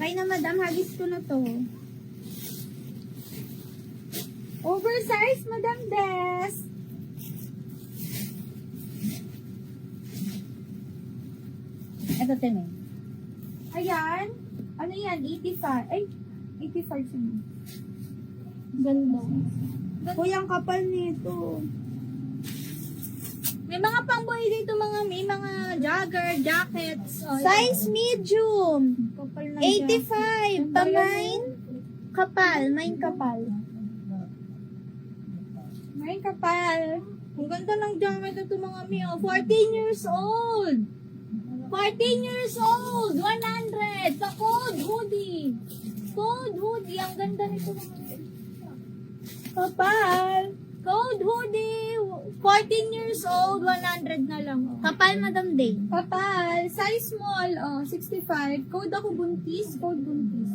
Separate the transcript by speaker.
Speaker 1: Okay na, madam. Hagis ko na to. Oversize, Madam Des. Ito, Teme. Ayan. Ano yan? 85. Ay, 85 siya. Ganda. Kuyang kapal nito. May mga pangboy dito, may mga jogger, jackets. Oh, size medium. Kapal na 85. Pamain. Kapal. Main kapal. Main kapal. Ang ganda ng jacket ito mga mi. Oh. 14 years old. 14 years old. 100. Sa code hoodie. Code hoodie. Ang ganda nito mga mi. Kapal. Code hoodie. 14 years old. 100 na lang. Oh. Kapal, Madam Day. Kapal. Size small. Oh, 65. Code ako buntis. Code buntis.